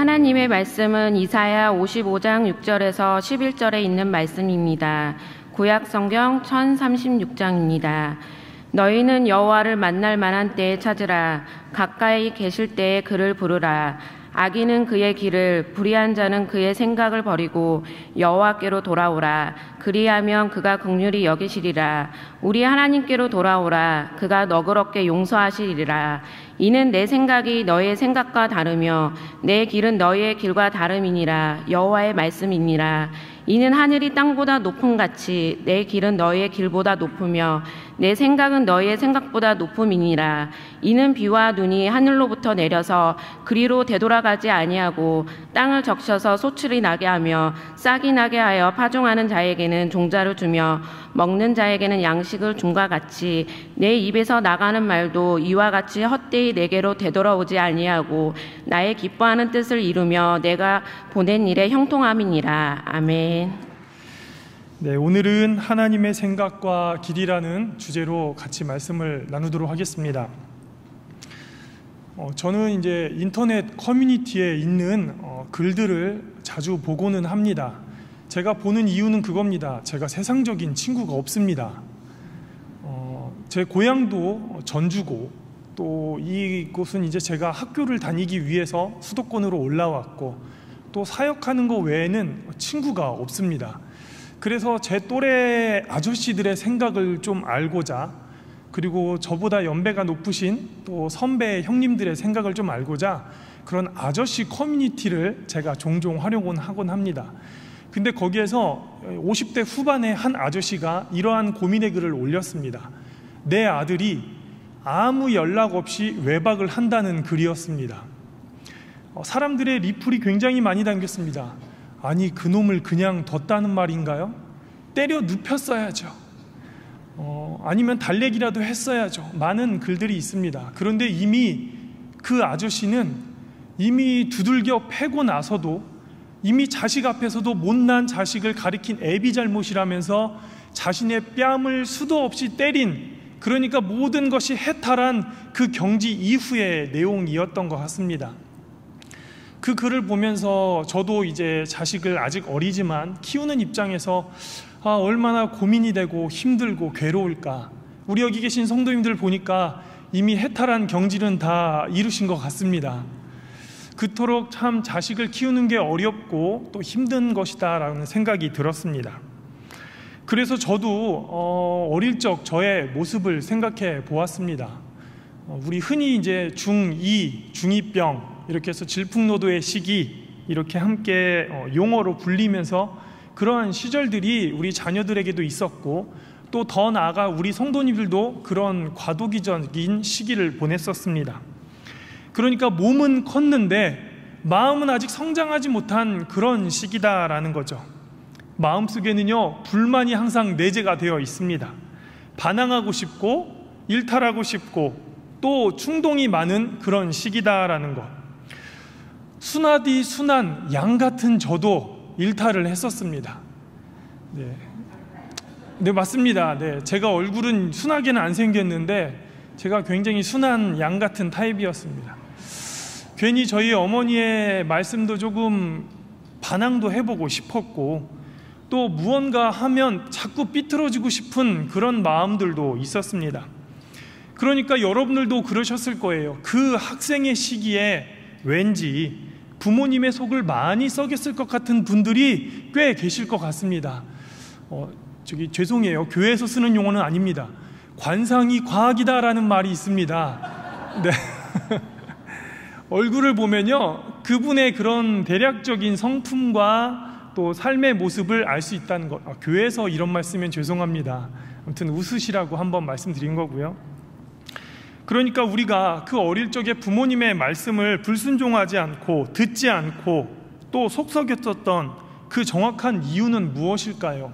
하나님의 말씀은 이사야 55장 6절에서 11절에 있는 말씀입니다. 구약 성경 1036장입니다. 너희는 여호와를 만날 만한 때에 찾으라. 가까이 계실 때에 그를 부르라. 악인은 그의 길을, 불의한 자는 그의 생각을 버리고 여호와께로 돌아오라. 그리하면 그가 긍휼히 여기시리라. 우리 하나님께로 돌아오라. 그가 너그럽게 용서하시리라. 이는 내 생각이 너희의 생각과 다르며 내 길은 너희의 길과 다름이니라. 여호와의 말씀이니라. 이는 하늘이 땅보다 높음 같이 내 길은 너희의 길보다 높으며 내 생각은 너희의 생각보다 높음이니라. 이는 비와 눈이 하늘로부터 내려서 그리로 되돌아가지 아니하고 땅을 적셔서 소출이 나게 하며 싹이 나게 하여 파종하는 자에게는 종자를 주며 먹는 자에게는 양식을 줌과 같이 내 입에서 나가는 말도 이와 같이 헛되이 내게로 되돌아오지 아니하고 나의 기뻐하는 뜻을 이루며 내가 보낸 일에 형통함이니라. 아멘. 네, 오늘은 하나님의 생각과 길이라는 주제로 같이 말씀을 나누도록 하겠습니다. 저는 이제 인터넷 커뮤니티에 있는 글들을 자주 보고는 합니다. 제가 보는 이유는 그겁니다. 제가 세상적인 친구가 없습니다. 제 고향도 전주고 또 이곳은 이제 제가 학교를 다니기 위해서 수도권으로 올라왔고 또 사역하는 것 외에는 친구가 없습니다. 그래서 제 또래 아저씨들의 생각을 좀 알고자, 그리고 저보다 연배가 높으신 또 선배 형님들의 생각을 좀 알고자 그런 아저씨 커뮤니티를 제가 종종 활용은 하곤 합니다. 근데 거기에서 50대 후반의 한 아저씨가 이러한 고민의 글을 올렸습니다. 내 아들이 아무 연락 없이 외박을 한다는 글이었습니다. 사람들의 리플이 굉장히 많이 담겼습니다. 아니, 그놈을 그냥 뒀다는 말인가요? 때려 눕혔어야죠. 아니면 달래기라도 했어야죠. 많은 글들이 있습니다. 그런데 이미 그 아저씨는 이미 두들겨 패고 나서도 이미 자식 앞에서도 못난 자식을 가리킨 애비 잘못이라면서 자신의 뺨을 수도 없이 때린, 그러니까 모든 것이 해탈한 그 경지 이후의 내용이었던 것 같습니다. 그 글을 보면서 저도 이제 자식을 아직 어리지만 키우는 입장에서 얼마나 고민이 되고 힘들고 괴로울까. 우리 여기 계신 성도님들 보니까 이미 해탈한 경지는 다 이루신 것 같습니다. 그토록 참 자식을 키우는 게 어렵고 또 힘든 것이다 라는 생각이 들었습니다. 그래서 저도 어릴 적 저의 모습을 생각해 보았습니다. 우리 흔히 이제 중2, 중2병 이렇게 해서 질풍노도의 시기 이렇게 함께 용어로 불리면서 그러한 시절들이 우리 자녀들에게도 있었고 또 더 나아가 우리 성도님들도 그런 과도기적인 시기를 보냈었습니다. 그러니까 몸은 컸는데 마음은 아직 성장하지 못한 그런 시기다라는 거죠. 마음속에는요, 불만이 항상 내재가 되어 있습니다. 반항하고 싶고 일탈하고 싶고 또 충동이 많은 그런 시기다라는 것. 순하디 순한 양 같은 저도 일탈을 했었습니다. 네, 맞습니다. 네, 제가 얼굴은 순하게는 안 생겼는데 제가 굉장히 순한 양 같은 타입이었습니다. 괜히 저희 어머니의 말씀도 조금 반항도 해보고 싶었고 또 무언가 하면 자꾸 삐뚤어지고 싶은 그런 마음들도 있었습니다. 그러니까 여러분들도 그러셨을 거예요. 그 학생의 시기에 왠지 부모님의 속을 많이 썩였을 것 같은 분들이 꽤 계실 것 같습니다. 죄송해요. 교회에서 쓰는 용어는 아닙니다. 관상이 과학이다라는 말이 있습니다. 네. 얼굴을 보면요, 그분의 그런 대략적인 성품과 또 삶의 모습을 알 수 있다는 것. 교회에서 이런 말 쓰면 죄송합니다. 아무튼 웃으시라고 한번 말씀드린 거고요. 그러니까 우리가 그 어릴 적에 부모님의 말씀을 불순종하지 않고 듣지 않고 또 속썩였었던 그 정확한 이유는 무엇일까요?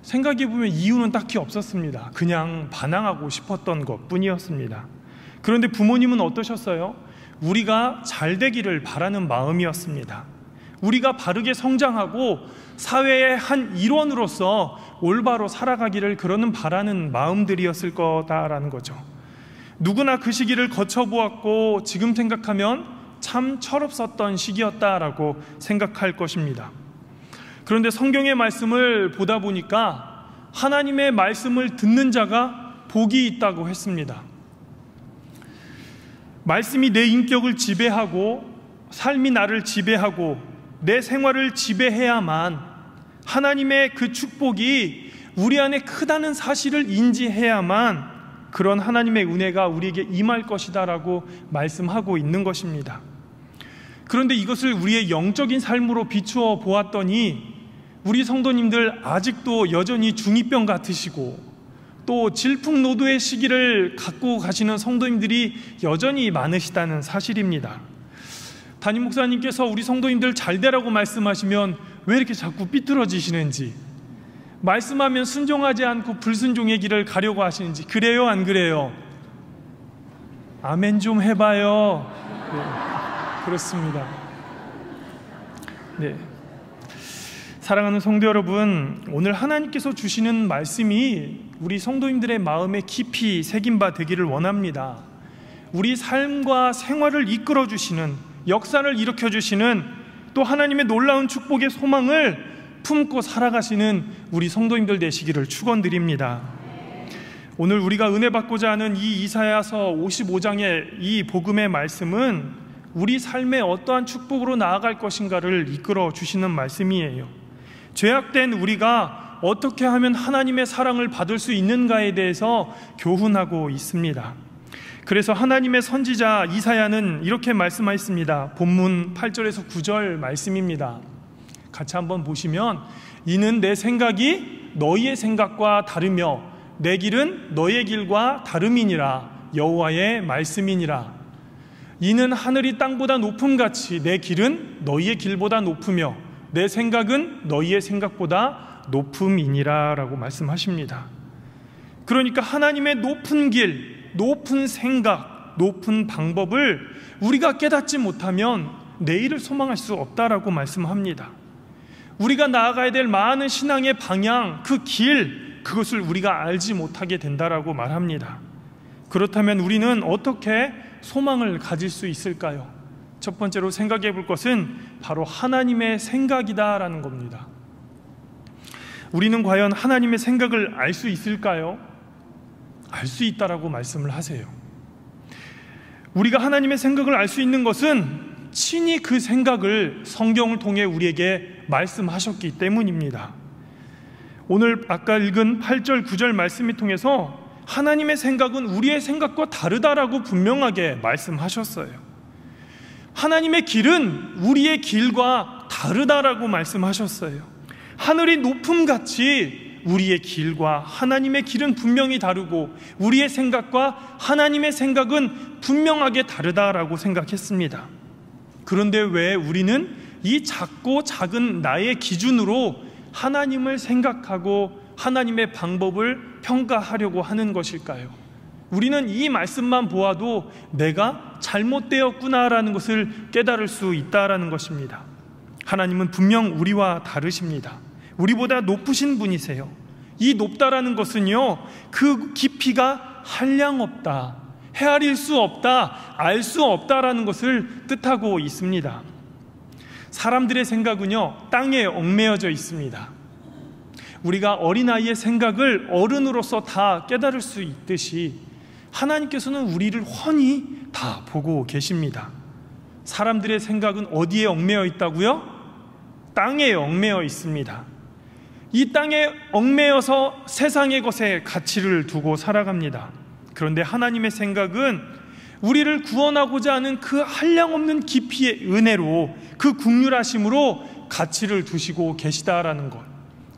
생각해보면 이유는 딱히 없었습니다. 그냥 반항하고 싶었던 것 뿐이었습니다. 그런데 부모님은 어떠셨어요? 우리가 잘 되기를 바라는 마음이었습니다. 우리가 바르게 성장하고 사회의 한 일원으로서 올바로 살아가기를 그러는 바라는 마음들이었을 거다라는 거죠. 누구나 그 시기를 거쳐보았고 지금 생각하면 참 철없었던 시기였다라고 생각할 것입니다. 그런데 성경의 말씀을 보다 보니까 하나님의 말씀을 듣는 자가 복이 있다고 했습니다. 말씀이 내 인격을 지배하고 삶이 나를 지배하고 내 생활을 지배해야만 하나님의 그 축복이 우리 안에 크다는 사실을 인지해야만 그런 하나님의 은혜가 우리에게 임할 것이다라고 말씀하고 있는 것입니다. 그런데 이것을 우리의 영적인 삶으로 비추어 보았더니 우리 성도님들 아직도 여전히 중2병 같으시고 또 질풍노도의 시기를 갖고 가시는 성도님들이 여전히 많으시다는 사실입니다. 담임 목사님께서 우리 성도님들 잘 되라고 말씀하시면 왜 이렇게 자꾸 삐뚤어지시는지, 말씀하면 순종하지 않고 불순종의 길을 가려고 하시는지, 그래요 안 그래요? 아멘 좀 해봐요. 네, 그렇습니다. 네. 사랑하는 성도 여러분, 오늘 하나님께서 주시는 말씀이 우리 성도님들의 마음에 깊이 새긴 바 되기를 원합니다. 우리 삶과 생활을 이끌어 주시는, 역사를 일으켜 주시는, 또 하나님의 놀라운 축복의 소망을 품고 살아가시는 우리 성도님들 되시기를 축원드립니다. 오늘 우리가 은혜 받고자 하는 이 이사야서 55장의 이 복음의 말씀은 우리 삶에 어떠한 축복으로 나아갈 것인가를 이끌어 주시는 말씀이에요. 죄악된 우리가 어떻게 하면 하나님의 사랑을 받을 수 있는가에 대해서 교훈하고 있습니다. 그래서 하나님의 선지자 이사야는 이렇게 말씀하였습니다. 본문 8절에서 9절 말씀입니다. 같이 한번 보시면, 이는 내 생각이 너희의 생각과 다르며 내 길은 너희의 길과 다름이니라. 여호와의 말씀이니라. 이는 하늘이 땅보다 높음같이 내 길은 너희의 길보다 높으며 내 생각은 너희의 생각보다 높음이니라 라고 말씀하십니다. 그러니까 하나님의 높은 길, 높은 생각, 높은 방법을 우리가 깨닫지 못하면 내일을 소망할 수 없다라고 말씀합니다. 우리가 나아가야 될 많은 신앙의 방향, 그 길, 그것을 우리가 알지 못하게 된다라고 말합니다. 그렇다면 우리는 어떻게 소망을 가질 수 있을까요? 첫 번째로 생각해 볼 것은 바로 하나님의 생각이다라는 겁니다. 우리는 과연 하나님의 생각을 알 수 있을까요? 알 수 있다라고 말씀을 하세요. 우리가 하나님의 생각을 알 수 있는 것은 친히 그 생각을 성경을 통해 우리에게 말씀하셨기 때문입니다. 오늘 아까 읽은 8절 9절 말씀을 통해서 하나님의 생각은 우리의 생각과 다르다라고 분명하게 말씀하셨어요. 하나님의 길은 우리의 길과 다르다라고 말씀하셨어요. 하늘이 높음같이 우리의 길과 하나님의 길은 분명히 다르고 우리의 생각과 하나님의 생각은 분명하게 다르다라고 생각했습니다. 그런데 왜 우리는 이 작고 작은 나의 기준으로 하나님을 생각하고 하나님의 방법을 평가하려고 하는 것일까요? 우리는 이 말씀만 보아도 내가 잘못되었구나라는 것을 깨달을 수 있다라는 것입니다. 하나님은 분명 우리와 다르십니다. 우리보다 높으신 분이세요. 이 높다라는 것은요, 그 깊이가 한량없다, 헤아릴 수 없다, 알 수 없다라는 것을 뜻하고 있습니다. 사람들의 생각은요, 땅에 얽매여져 있습니다. 우리가 어린아이의 생각을 어른으로서 다 깨달을 수 있듯이 하나님께서는 우리를 훤히 다 보고 계십니다. 사람들의 생각은 어디에 얽매여 있다고요? 땅에 얽매여 있습니다. 이 땅에 얽매여서 세상의 것에 가치를 두고 살아갑니다. 그런데 하나님의 생각은 우리를 구원하고자 하는 그 한량없는 깊이의 은혜로, 그 긍휼하심으로 가치를 두시고 계시다라는 것.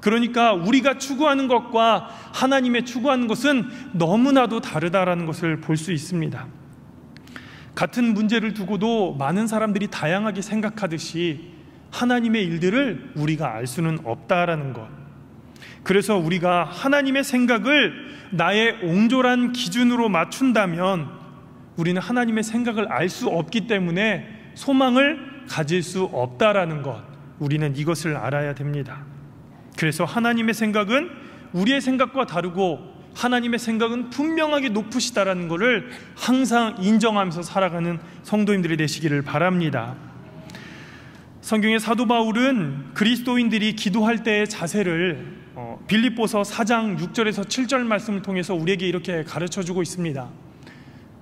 그러니까 우리가 추구하는 것과 하나님의 추구하는 것은 너무나도 다르다라는 것을 볼 수 있습니다. 같은 문제를 두고도 많은 사람들이 다양하게 생각하듯이 하나님의 일들을 우리가 알 수는 없다라는 것. 그래서 우리가 하나님의 생각을 나의 옹졸한 기준으로 맞춘다면 우리는 하나님의 생각을 알 수 없기 때문에 소망을 가질 수 없다라는 것, 우리는 이것을 알아야 됩니다. 그래서 하나님의 생각은 우리의 생각과 다르고 하나님의 생각은 분명하게 높으시다라는 것을 항상 인정하면서 살아가는 성도님들이 되시기를 바랍니다. 성경의 사도 바울은 그리스도인들이 기도할 때의 자세를 빌립보서 4장 6절에서 7절 말씀을 통해서 우리에게 이렇게 가르쳐주고 있습니다.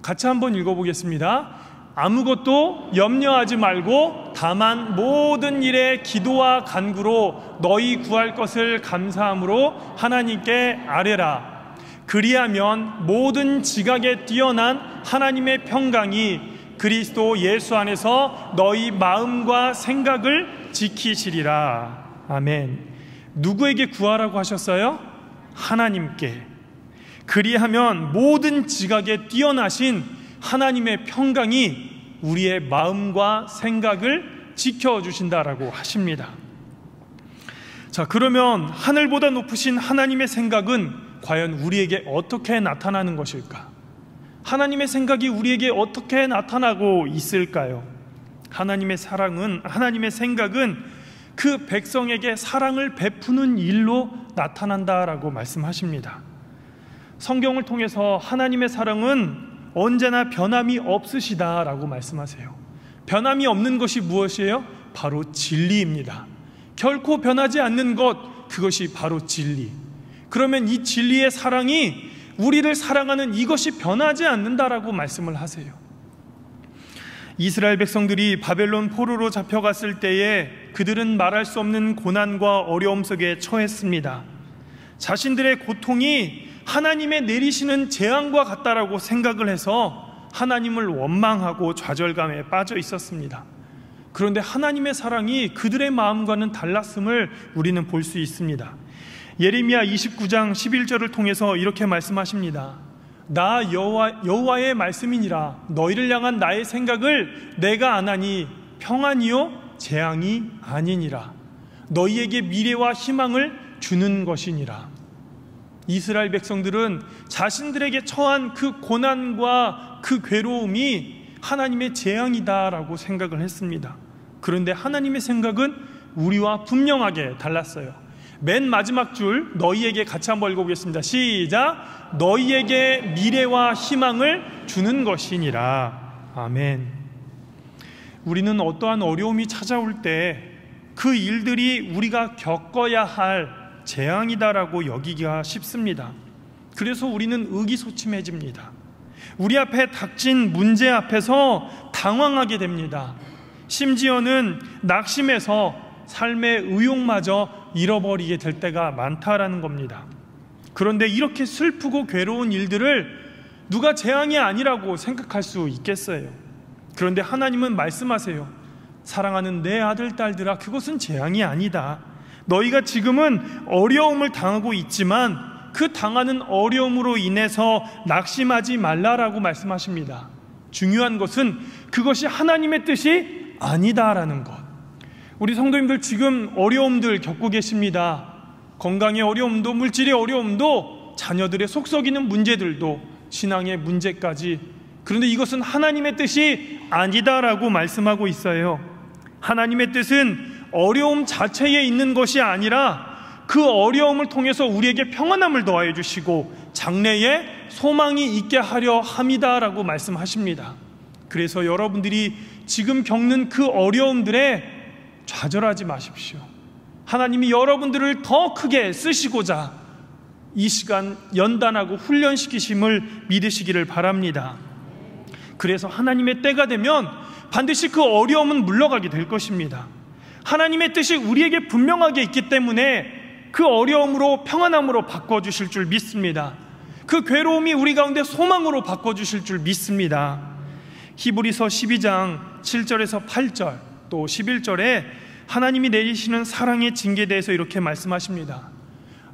같이 한번 읽어보겠습니다. 아무것도 염려하지 말고 다만 모든 일에 기도와 간구로 너희 구할 것을 감사함으로 하나님께 아뢰라. 그리하면 모든 지각에 뛰어난 하나님의 평강이 그리스도 예수 안에서 너희 마음과 생각을 지키시리라. 아멘. 누구에게 구하라고 하셨어요? 하나님께. 그리하면 모든 지각에 뛰어나신 하나님의 평강이 우리의 마음과 생각을 지켜주신다라고 하십니다. 자, 그러면 하늘보다 높으신 하나님의 생각은 과연 우리에게 어떻게 나타나는 것일까? 하나님의 생각이 우리에게 어떻게 나타나고 있을까요? 하나님의 생각은 그 백성에게 사랑을 베푸는 일로 나타난다라고 말씀하십니다. 성경을 통해서 하나님의 사랑은 언제나 변함이 없으시다라고 말씀하세요. 변함이 없는 것이 무엇이에요? 바로 진리입니다. 결코 변하지 않는 것, 그것이 바로 진리. 그러면 이 진리의 사랑이 우리를 사랑하는 이것이 변하지 않는다라고 말씀을 하세요. 이스라엘 백성들이 바벨론 포로로 잡혀갔을 때에 그들은 말할 수 없는 고난과 어려움 속에 처했습니다. 자신들의 고통이 하나님의 내리시는 재앙과 같다라고 생각을 해서 하나님을 원망하고 좌절감에 빠져 있었습니다. 그런데 하나님의 사랑이 그들의 마음과는 달랐음을 우리는 볼 수 있습니다. 예레미야 29장 11절을 통해서 이렇게 말씀하십니다. 나 여호와의 말씀이니라. 너희를 향한 나의 생각을 내가 아나니 평안이요 재앙이 아니니라. 너희에게 미래와 희망을 주는 것이니라. 이스라엘 백성들은 자신들에게 처한 그 고난과 그 괴로움이 하나님의 재앙이다라고 생각을 했습니다. 그런데 하나님의 생각은 우리와 분명하게 달랐어요. 맨 마지막 줄 너희에게 같이 한번 읽어보겠습니다. 시작. 너희에게 미래와 희망을 주는 것이니라. 아멘. 우리는 어떠한 어려움이 찾아올 때 그 일들이 우리가 겪어야 할 재앙이다라고 여기기가 쉽습니다. 그래서 우리는 의기소침해집니다. 우리 앞에 닥친 문제 앞에서 당황하게 됩니다. 심지어는 낙심해서 삶의 의욕마저 잃어버리게 될 때가 많다라는 겁니다. 그런데 이렇게 슬프고 괴로운 일들을 누가 재앙이 아니라고 생각할 수 있겠어요? 그런데 하나님은 말씀하세요. 사랑하는 내 아들 딸들아, 그것은 재앙이 아니다. 너희가 지금은 어려움을 당하고 있지만 그 당하는 어려움으로 인해서 낙심하지 말라라고 말씀하십니다. 중요한 것은 그것이 하나님의 뜻이 아니다라는 것. 우리 성도님들 지금 어려움들 겪고 계십니다. 건강의 어려움도, 물질의 어려움도, 자녀들의 속썩이는 문제들도, 신앙의 문제까지. 그런데 이것은 하나님의 뜻이 아니다라고 말씀하고 있어요. 하나님의 뜻은 어려움 자체에 있는 것이 아니라 그 어려움을 통해서 우리에게 평안함을 더하여 주시고 장래에 소망이 있게 하려 함이다라고 말씀하십니다. 그래서 여러분들이 지금 겪는 그 어려움들에 좌절하지 마십시오. 하나님이 여러분들을 더 크게 쓰시고자 이 시간 연단하고 훈련시키심을 믿으시기를 바랍니다. 그래서 하나님의 때가 되면 반드시 그 어려움은 물러가게 될 것입니다. 하나님의 뜻이 우리에게 분명하게 있기 때문에 그 어려움으로 평안함으로 바꿔주실 줄 믿습니다. 그 괴로움이 우리 가운데 소망으로 바꿔주실 줄 믿습니다. 히브리서 12장 7절에서 8절 또 11절에 하나님이 내리시는 사랑의 징계에 대해서 이렇게 말씀하십니다.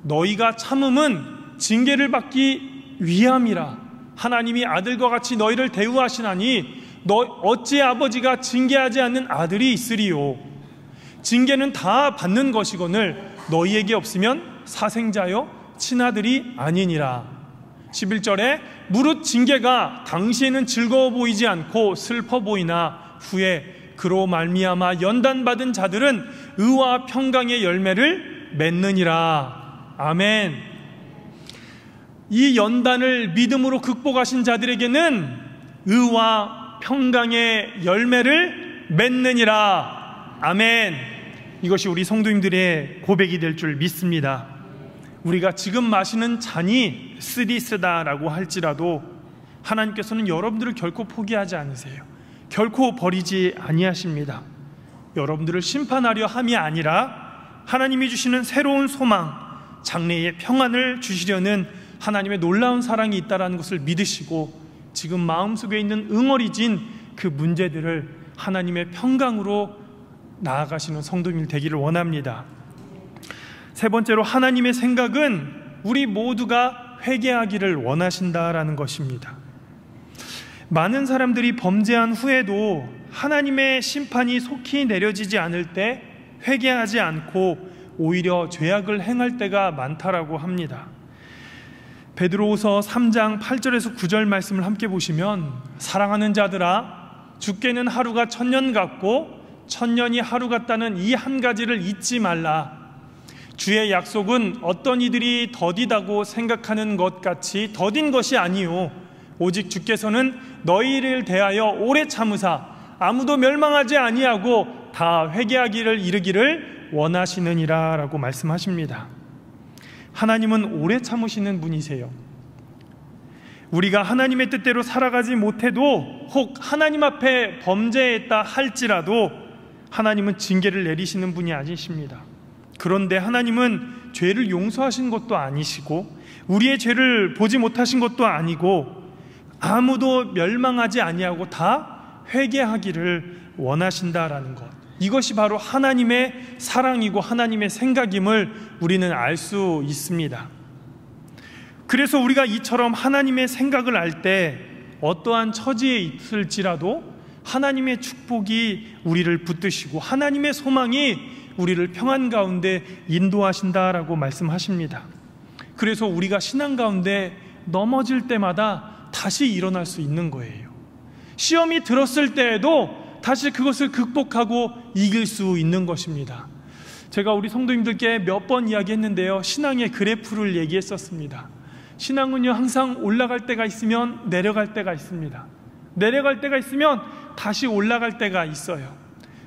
너희가 참음은 징계를 받기 위함이라. 하나님이 아들과 같이 너희를 대우하시나니 너 어찌 아버지가 징계하지 않는 아들이 있으리요. 징계는 다 받는 것이거늘 너희에게 없으면 사생자요 친아들이 아니니라. 11절에 무릇 징계가 당시에는 즐거워 보이지 않고 슬퍼 보이나 후에 그로 말미암아 연단받은 자들은 의와 평강의 열매를 맺느니라. 아멘. 이 연단을 믿음으로 극복하신 자들에게는 의와 평강의 열매를 맺느니라. 아멘. 이것이 우리 성도님들의 고백이 될 줄 믿습니다. 우리가 지금 마시는 잔이 쓰디쓰다라고 할지라도 하나님께서는 여러분들을 결코 포기하지 않으세요. 결코 버리지 아니하십니다. 여러분들을 심판하려 함이 아니라 하나님이 주시는 새로운 소망, 장래의 평안을 주시려는 하나님의 놀라운 사랑이 있다는 것을 믿으시고 지금 마음속에 있는 응어리진 그 문제들을 하나님의 평강으로 나아가시는 성도님 되기를 원합니다. 세 번째로, 하나님의 생각은 우리 모두가 회개하기를 원하신다라는 것입니다. 많은 사람들이 범죄한 후에도 하나님의 심판이 속히 내려지지 않을 때 회개하지 않고 오히려 죄악을 행할 때가 많다라고 합니다. 베드로후서 3장 8절에서 9절 말씀을 함께 보시면, 사랑하는 자들아, 주께는 하루가 1000년 같고 1000년이 하루 같다는 이 한 가지를 잊지 말라. 주의 약속은 어떤 이들이 더디다고 생각하는 것 같이 더딘 것이 아니요, 오직 주께서는 너희를 대하여 오래 참으사 아무도 멸망하지 아니하고 다 회개하기를 이르기를 원하시느니라 라고 말씀하십니다. 하나님은 오래 참으시는 분이세요. 우리가 하나님의 뜻대로 살아가지 못해도, 혹 하나님 앞에 범죄했다 할지라도 하나님은 징계를 내리시는 분이 아니십니다. 그런데 하나님은 죄를 용서하신 것도 아니시고 우리의 죄를 보지 못하신 것도 아니고 아무도 멸망하지 아니하고 다 회개하기를 원하신다라는 것, 이것이 바로 하나님의 사랑이고 하나님의 생각임을 우리는 알 수 있습니다. 그래서 우리가 이처럼 하나님의 생각을 알 때 어떠한 처지에 있을지라도 하나님의 축복이 우리를 붙드시고 하나님의 소망이 우리를 평안 가운데 인도하신다라고 말씀하십니다. 그래서 우리가 신앙 가운데 넘어질 때마다 다시 일어날 수 있는 거예요. 시험이 들었을 때에도 다시 그것을 극복하고 이길 수 있는 것입니다. 제가 우리 성도님들께 몇 번 이야기했는데요, 신앙의 그래프를 얘기했었습니다. 신앙은요, 항상 올라갈 때가 있으면 내려갈 때가 있습니다. 내려갈 때가 있으면 다시 올라갈 때가 있어요.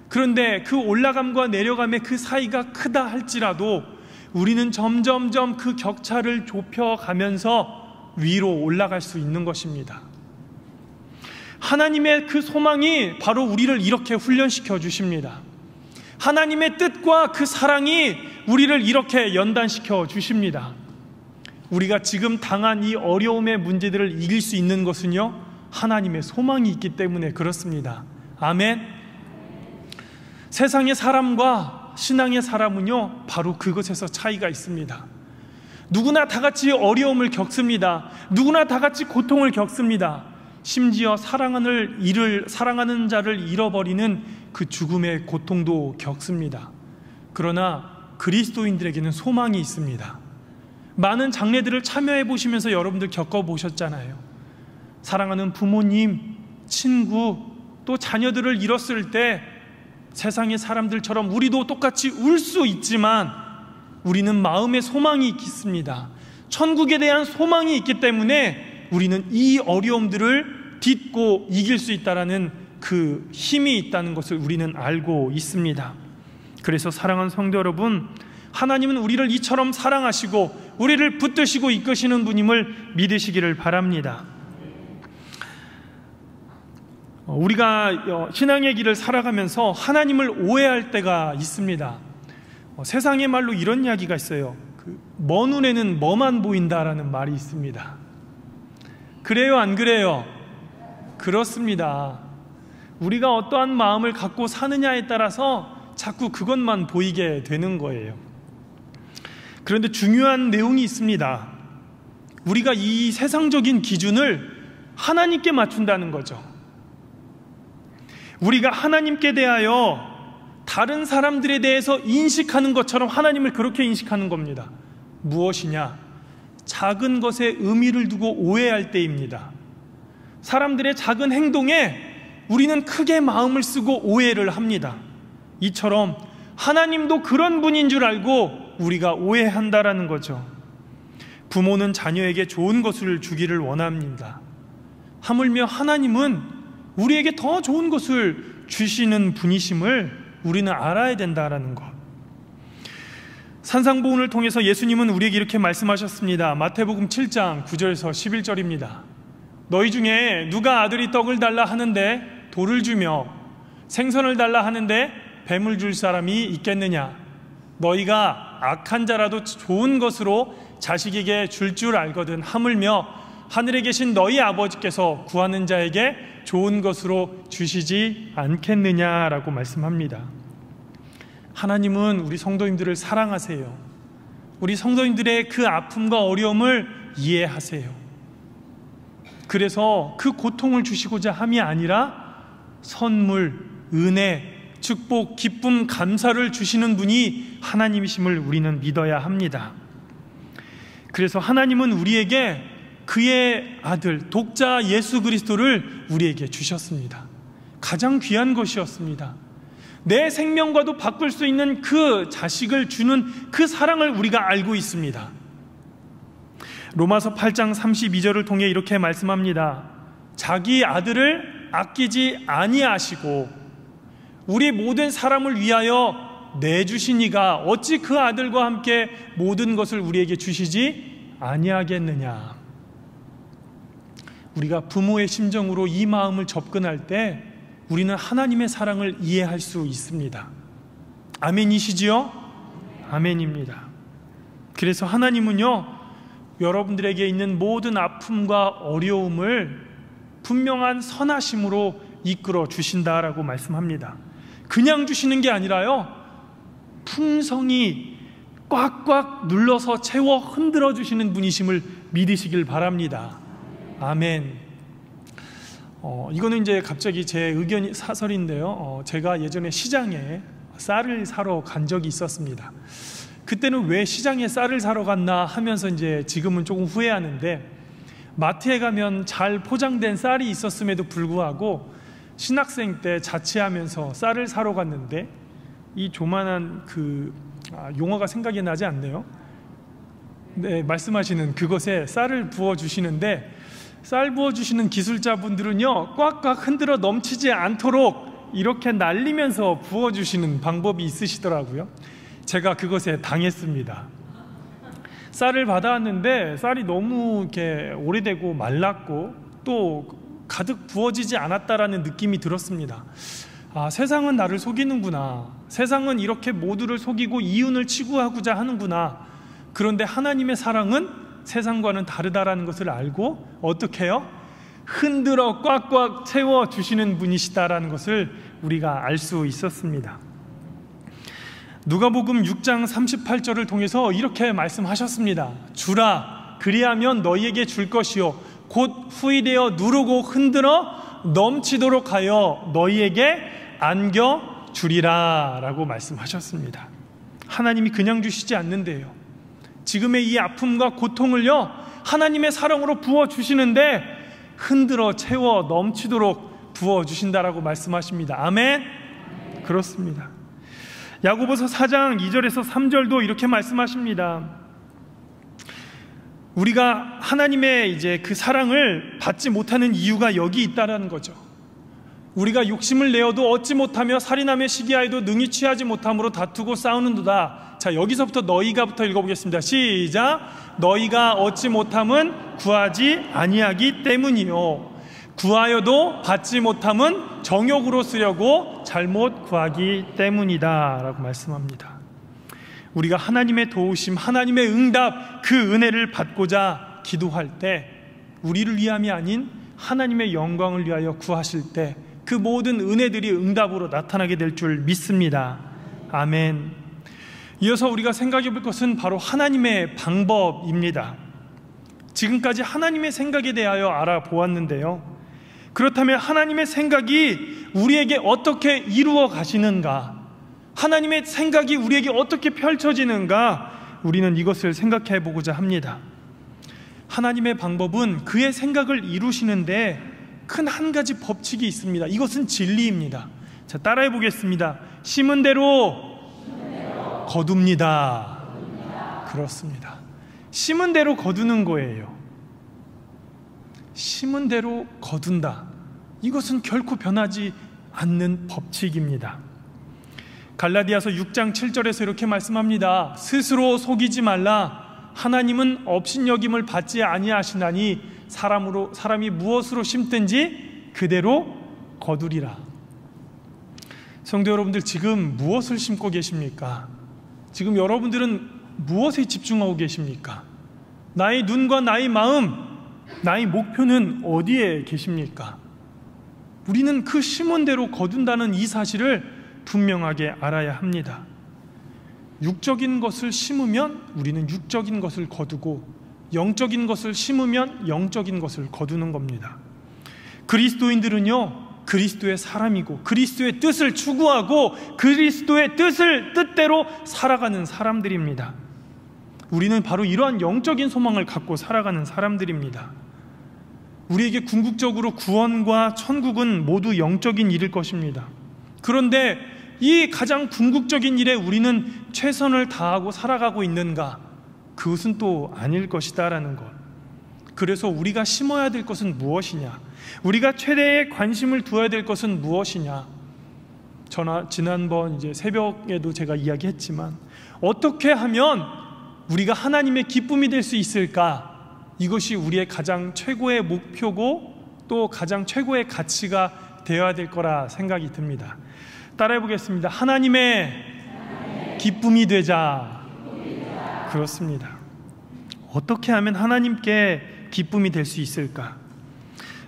그런데 그 올라감과 내려감의 그 사이가 크다 할지라도 우리는 점점점 그 격차를 좁혀가면서 위로 올라갈 수 있는 것입니다. 하나님의 그 소망이 바로 우리를 이렇게 훈련시켜 주십니다. 하나님의 뜻과 그 사랑이 우리를 이렇게 연단시켜 주십니다. 우리가 지금 당한 이 어려움의 문제들을 이길 수 있는 것은요, 하나님의 소망이 있기 때문에 그렇습니다. 아멘. 세상의 사람과 신앙의 사람은요, 바로 그것에서 차이가 있습니다. 누구나 다 같이 어려움을 겪습니다. 누구나 다 같이 고통을 겪습니다. 심지어 사랑하는 자를 잃어버리는 그 죽음의 고통도 겪습니다. 그러나 그리스도인들에게는 소망이 있습니다. 많은 장례들을 참여해 보시면서 여러분들 겪어보셨잖아요. 사랑하는 부모님, 친구, 또 자녀들을 잃었을 때 세상의 사람들처럼 우리도 똑같이 울 수 있지만 우리는 마음의 소망이 있습니다. 천국에 대한 소망이 있기 때문에 우리는 이 어려움들을 딛고 이길 수 있다는 그 힘이 있다는 것을 우리는 알고 있습니다. 그래서 사랑하는 성도 여러분, 하나님은 우리를 이처럼 사랑하시고 우리를 붙드시고 이끄시는 분임을 믿으시기를 바랍니다. 우리가 신앙의 길을 살아가면서 하나님을 오해할 때가 있습니다. 세상의 말로 이런 이야기가 있어요. 먼 눈에는 뭐만 보인다라는 말이 있습니다. 그래요, 안 그래요? 그렇습니다. 우리가 어떠한 마음을 갖고 사느냐에 따라서 자꾸 그것만 보이게 되는 거예요. 그런데 중요한 내용이 있습니다. 우리가 이 세상적인 기준을 하나님께 맞춘다는 거죠. 우리가 하나님께 대하여 다른 사람들에 대해서 인식하는 것처럼 하나님을 그렇게 인식하는 겁니다. 무엇이냐? 작은 것에 의미를 두고 오해할 때입니다. 사람들의 작은 행동에 우리는 크게 마음을 쓰고 오해를 합니다. 이처럼 하나님도 그런 분인 줄 알고 우리가 오해한다라는 거죠. 부모는 자녀에게 좋은 것을 주기를 원합니다. 하물며 하나님은 우리에게 더 좋은 것을 주시는 분이심을 우리는 알아야 된다라는 것. 산상보훈을 통해서 예수님은 우리에게 이렇게 말씀하셨습니다. 마태복음 7장 9절에서 11절입니다. 너희 중에 누가 아들이 떡을 달라 하는데 돌을 주며 생선을 달라 하는데 뱀을 줄 사람이 있겠느냐? 너희가 악한 자라도 좋은 것으로 자식에게 줄 줄 알거든 하물며 하늘에 계신 너희 아버지께서 구하는 자에게 좋은 것으로 주시지 않겠느냐라고 말씀합니다. 하나님은 우리 성도님들을 사랑하세요. 우리 성도님들의 그 아픔과 어려움을 이해하세요. 그래서 그 고통을 주시고자 함이 아니라 선물, 은혜, 축복, 기쁨, 감사를 주시는 분이 하나님이심을 우리는 믿어야 합니다. 그래서 하나님은 우리에게 그의 아들, 독자 예수 그리스도를 우리에게 주셨습니다. 가장 귀한 것이었습니다. 내 생명과도 바꿀 수 있는 그 자식을 주는 그 사랑을 우리가 알고 있습니다. 로마서 8장 32절을 통해 이렇게 말씀합니다. 자기 아들을 아끼지 아니하시고 우리 모든 사람을 위하여 내주신 이가 어찌 그 아들과 함께 모든 것을 우리에게 주시지 아니하겠느냐. 우리가 부모의 심정으로 이 마음을 접근할 때 우리는 하나님의 사랑을 이해할 수 있습니다. 아멘이시지요? 아멘입니다. 그래서 하나님은요, 여러분들에게 있는 모든 아픔과 어려움을 분명한 선하심으로 이끌어 주신다라고 말씀합니다. 그냥 주시는 게 아니라요, 풍성히 꽉꽉 눌러서 채워 흔들어 주시는 분이심을 믿으시길 바랍니다. 아멘. 이거는 이제 갑자기 제 의견 사설인데요. 제가 예전에 시장에 쌀을 사러 간 적이 있었습니다. 그때는 왜 시장에 쌀을 사러 갔나 하면서 이제 지금은 조금 후회하는데, 마트에 가면 잘 포장된 쌀이 있었음에도 불구하고 신학생 때 자취하면서 쌀을 사러 갔는데 이 조만한 용어가 생각이 나지 않네요. 네, 말씀하시는 그것에 쌀을 부어주시는데, 쌀 부어주시는 기술자분들은요, 꽉꽉 흔들어 넘치지 않도록 이렇게 날리면서 부어주시는 방법이 있으시더라고요. 제가 그것에 당했습니다. 쌀을 받아왔는데 쌀이 너무 이렇게 오래되고 말랐고 또 가득 부어지지 않았다라는 느낌이 들었습니다. 아, 세상은 나를 속이는구나. 세상은 이렇게 모두를 속이고 이윤을 치구하고자 하는구나. 그런데 하나님의 사랑은 세상과는 다르다라는 것을 알고 어떻게 해요? 흔들어 꽉꽉 채워주시는 분이시다라는 것을 우리가 알 수 있었습니다. 누가복음 6장 38절을 통해서 이렇게 말씀하셨습니다. 주라, 그리하면 너희에게 줄 것이요 곧 후이되어 누르고 흔들어 넘치도록 하여 너희에게 안겨주리라 라고 말씀하셨습니다. 하나님이 그냥 주시지 않는데요, 지금의 이 아픔과 고통을요, 하나님의 사랑으로 부어주시는데 흔들어 채워 넘치도록 부어주신다라고 말씀하십니다. 아멘? 그렇습니다. 야고보서 4장 2절에서 3절도 이렇게 말씀하십니다. 우리가 하나님의 이제 그 사랑을 받지 못하는 이유가 여기 있다라는 거죠. 우리가 욕심을 내어도 얻지 못하며 살인하며 시기하여도 능히 취하지 못함으로 다투고 싸우는도다. 자, 여기서부터 너희가부터 읽어보겠습니다. 시작. 너희가 얻지 못함은 구하지 아니하기 때문이요 구하여도 받지 못함은 정욕으로 쓰려고 잘못 구하기 때문이다 라고 말씀합니다. 우리가 하나님의 도우심, 하나님의 응답, 그 은혜를 받고자 기도할 때 우리를 위함이 아닌 하나님의 영광을 위하여 구하실 때 그 모든 은혜들이 응답으로 나타나게 될 줄 믿습니다. 아멘. 이어서 우리가 생각해 볼 것은 바로 하나님의 방법입니다. 지금까지 하나님의 생각에 대하여 알아보았는데요, 그렇다면 하나님의 생각이 우리에게 어떻게 이루어 가시는가, 하나님의 생각이 우리에게 어떻게 펼쳐지는가, 우리는 이것을 생각해 보고자 합니다. 하나님의 방법은 그의 생각을 이루시는데 큰 한 가지 법칙이 있습니다. 이것은 진리입니다. 자, 따라해 보겠습니다. 심은 대로 거둡니다. 그렇습니다. 심은 대로 거두는 거예요. 심은 대로 거둔다. 이것은 결코 변하지 않는 법칙입니다. 갈라디아서 6장 7절에서 이렇게 말씀합니다. 스스로 속이지 말라. 하나님은 업신여김을 받지 아니하시나니 사람이 무엇으로 심든지 그대로 거두리라. 성도 여러분들, 지금 무엇을 심고 계십니까? 지금 여러분들은 무엇에 집중하고 계십니까? 나의 눈과 나의 마음, 나의 목표는 어디에 계십니까? 우리는 그 심은 대로 거둔다는 이 사실을 분명하게 알아야 합니다. 육적인 것을 심으면 우리는 육적인 것을 거두고, 영적인 것을 심으면 영적인 것을 거두는 겁니다. 그리스도인들은요, 그리스도의 사람이고 그리스도의 뜻을 추구하고 그리스도의 뜻대로 살아가는 사람들입니다. 우리는 바로 이러한 영적인 소망을 갖고 살아가는 사람들입니다. 우리에게 궁극적으로 구원과 천국은 모두 영적인 일일 것입니다. 그런데 이 가장 궁극적인 일에 우리는 최선을 다하고 살아가고 있는가? 그것은 또 아닐 것이다라는 것. 그래서 우리가 심어야 될 것은 무엇이냐? 우리가 최대의 관심을 두어야 될 것은 무엇이냐? 지난번 새벽에도 제가 이야기했지만, 어떻게 하면 우리가 하나님의 기쁨이 될 수 있을까? 이것이 우리의 가장 최고의 목표고 또 가장 최고의 가치가 되어야 될 거라 생각이 듭니다. 따라해 보겠습니다. 하나님의 기쁨이 되자. 그렇습니다. 어떻게 하면 하나님께 기쁨이 될 수 있을까?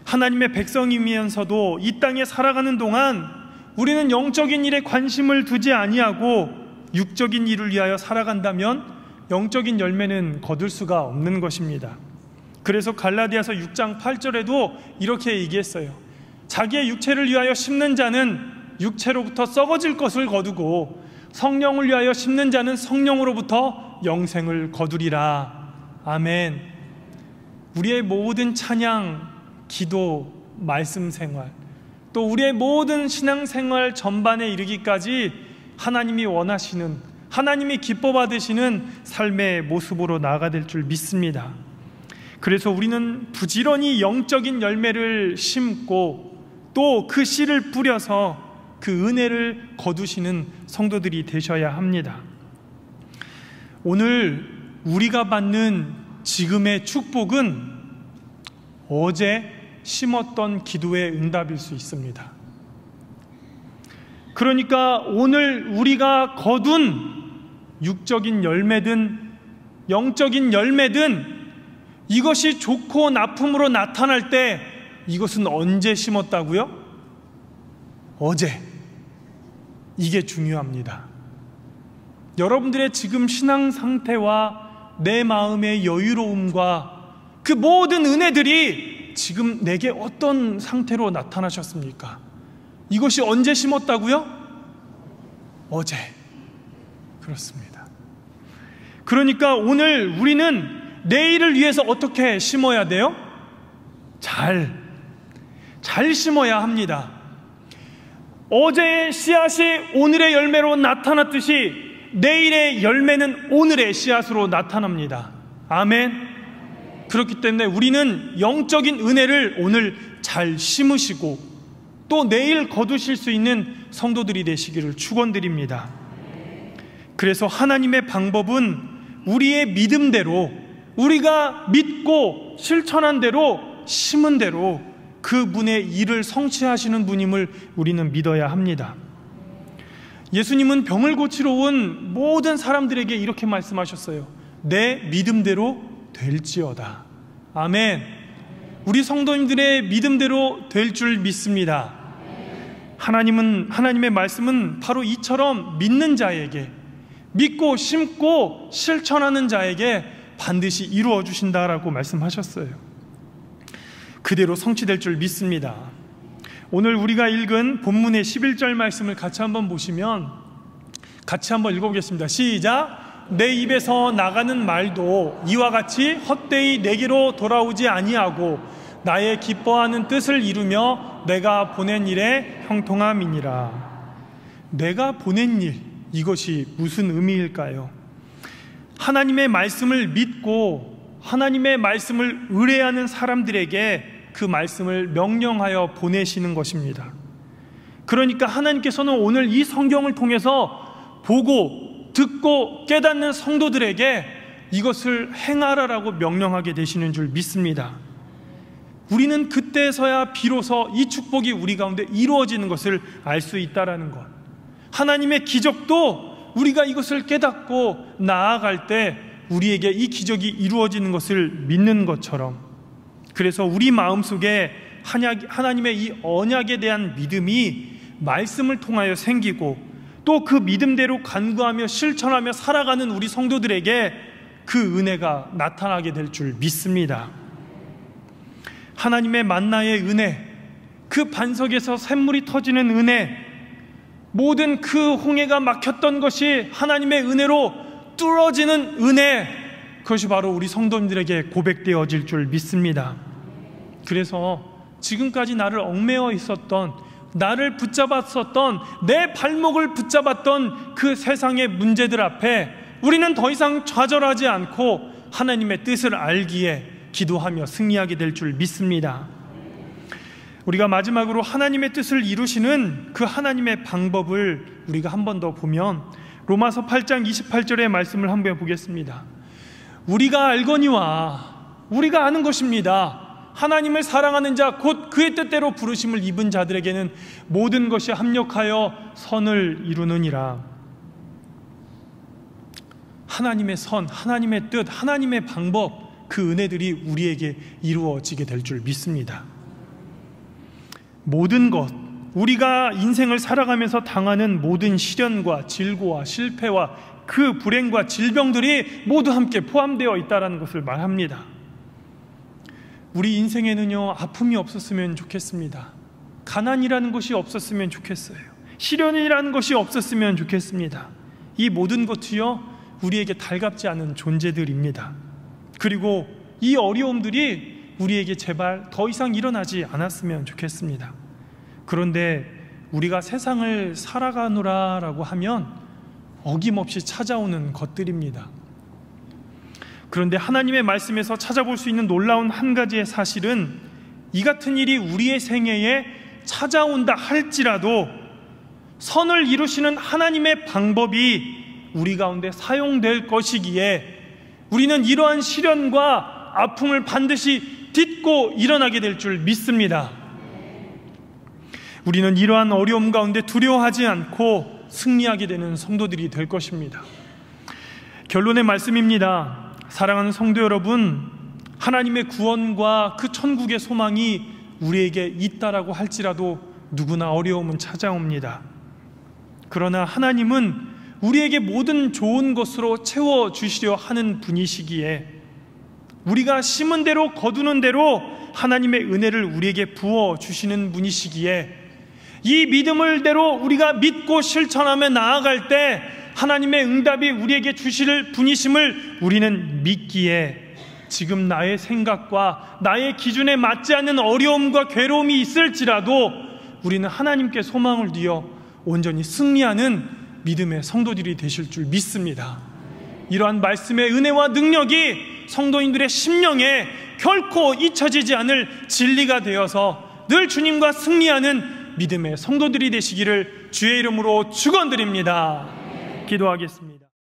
하나님의 백성이면서도 이 땅에 살아가는 동안 우리는 영적인 일에 관심을 두지 아니하고 육적인 일을 위하여 살아간다면 영적인 열매는 거둘 수가 없는 것입니다. 그래서 갈라디아서 6장 8절에도 이렇게 얘기했어요. 자기의 육체를 위하여 심는 자는 육체로부터 썩어질 것을 거두고 성령을 위하여 심는 자는 성령으로부터 영생을 거두리라. 아멘. 우리의 모든 찬양, 기도, 말씀 생활, 또 우리의 모든 신앙생활 전반에 이르기까지 하나님이 원하시는, 하나님이 기뻐 받으시는 삶의 모습으로 나아가 될 줄 믿습니다. 그래서 우리는 부지런히 영적인 열매를 심고 또 그 씨를 뿌려서 그 은혜를 거두시는 성도들이 되셔야 합니다. 오늘 우리가 받는 지금의 축복은 어제 심었던 기도의 응답일 수 있습니다. 그러니까 오늘 우리가 거둔 육적인 열매든 영적인 열매든 이것이 좋고 나쁨으로 나타날 때 이것은 언제 심었다고요? 어제. 이게 중요합니다. 여러분들의 지금 신앙 상태와 내 마음의 여유로움과 그 모든 은혜들이 지금 내게 어떤 상태로 나타나셨습니까? 이것이 언제 심었다고요? 어제. 그렇습니다. 그러니까 오늘 우리는 내일을 위해서 어떻게 심어야 돼요? 잘 심어야 합니다. 어제의 씨앗이 오늘의 열매로 나타났듯이 내일의 열매는 오늘의 씨앗으로 나타납니다. 아멘. 그렇기 때문에 우리는 영적인 은혜를 오늘 잘 심으시고 또 내일 거두실 수 있는 성도들이 되시기를 축원드립니다. 그래서 하나님의 방법은 우리의 믿음대로, 우리가 믿고 실천한 대로, 심은 대로 그분의 일을 성취하시는 분임을 우리는 믿어야 합니다. 예수님은 병을 고치러 온 모든 사람들에게 이렇게 말씀하셨어요. 내 믿음대로 될지어다. 아멘. 우리 성도님들의 믿음대로 될 줄 믿습니다. 하나님의 말씀은 바로 이처럼 믿는 자에게, 믿고 심고 실천하는 자에게 반드시 이루어 주신다라고 말씀하셨어요. 그대로 성취될 줄 믿습니다. 오늘 우리가 읽은 본문의 11절 말씀을 같이 한번 보시면, 같이 한번 읽어보겠습니다. 시작. 내 입에서 나가는 말도 이와 같이 헛되이 내게로 돌아오지 아니하고 나의 기뻐하는 뜻을 이루며 내가 보낸 일에 형통함이니라. 내가 보낸 일, 이것이 무슨 의미일까요? 하나님의 말씀을 믿고 하나님의 말씀을 의뢰하는 사람들에게 그 말씀을 명령하여 보내시는 것입니다. 그러니까 하나님께서는 오늘 이 성경을 통해서 보고 듣고 깨닫는 성도들에게 이것을 행하라라고 명령하게 되시는 줄 믿습니다. 우리는 그때서야 비로소 이 축복이 우리 가운데 이루어지는 것을 알 수 있다라는 것. 하나님의 기적도 우리가 이것을 깨닫고 나아갈 때 우리에게 이 기적이 이루어지는 것을 믿는 것처럼, 그래서 우리 마음속에 하나님의 이 언약에 대한 믿음이 말씀을 통하여 생기고 또 그 믿음대로 간구하며 실천하며 살아가는 우리 성도들에게 그 은혜가 나타나게 될 줄 믿습니다. 하나님의 만나의 은혜, 그 반석에서 샘물이 터지는 은혜, 모든 그 홍해가 막혔던 것이 하나님의 은혜로 뚫어지는 은혜, 그것이 바로 우리 성도님들에게 고백되어질 줄 믿습니다. 그래서 지금까지 나를 얽매여 있었던, 나를 붙잡았었던, 내 발목을 붙잡았던 그 세상의 문제들 앞에 우리는 더 이상 좌절하지 않고 하나님의 뜻을 알기에 기도하며 승리하게 될 줄 믿습니다. 우리가 마지막으로 하나님의 뜻을 이루시는 그 하나님의 방법을 우리가 한 번 더 보면 로마서 8장 28절의 말씀을 한번 보겠습니다. 우리가 알거니와, 우리가 아는 것입니다. 하나님을 사랑하는 자 곧 그의 뜻대로 부르심을 입은 자들에게는 모든 것이 합력하여 선을 이루느니라. 하나님의 선, 하나님의 뜻, 하나님의 방법, 그 은혜들이 우리에게 이루어지게 될 줄 믿습니다. 모든 것, 우리가 인생을 살아가면서 당하는 모든 시련과 질고와 실패와 그 불행과 질병들이 모두 함께 포함되어 있다는 것을 말합니다. 우리 인생에는요, 아픔이 없었으면 좋겠습니다. 가난이라는 것이 없었으면 좋겠어요. 시련이라는 것이 없었으면 좋겠습니다. 이 모든 것이요, 우리에게 달갑지 않은 존재들입니다. 그리고 이 어려움들이 우리에게 제발 더 이상 일어나지 않았으면 좋겠습니다. 그런데 우리가 세상을 살아가노라라고 하면 어김없이 찾아오는 것들입니다. 그런데 하나님의 말씀에서 찾아볼 수 있는 놀라운 한 가지의 사실은, 이 같은 일이 우리의 생애에 찾아온다 할지라도 선을 이루시는 하나님의 방법이 우리 가운데 사용될 것이기에 우리는 이러한 시련과 아픔을 반드시 딛고 일어나게 될 줄 믿습니다. 우리는 이러한 어려움 가운데 두려워하지 않고 승리하게 되는 성도들이 될 것입니다. 결론의 말씀입니다. 사랑하는 성도 여러분, 하나님의 구원과 그 천국의 소망이 우리에게 있다라고 할지라도 누구나 어려움은 찾아옵니다. 그러나 하나님은 우리에게 모든 좋은 것으로 채워주시려 하는 분이시기에 우리가 심은 대로 거두는 대로 하나님의 은혜를 우리에게 부어주시는 분이시기에 이 믿음을 대로 우리가 믿고 실천하며 나아갈 때 하나님의 응답이 우리에게 주실 분이심을 우리는 믿기에 지금 나의 생각과 나의 기준에 맞지 않는 어려움과 괴로움이 있을지라도 우리는 하나님께 소망을 두어 온전히 승리하는 믿음의 성도들이 되실 줄 믿습니다. 이러한 말씀의 은혜와 능력이 성도인들의 심령에 결코 잊혀지지 않을 진리가 되어서 늘 주님과 승리하는 믿음의 성도들이 되시기를 주의 이름으로 축원드립니다. 기도하겠습니다.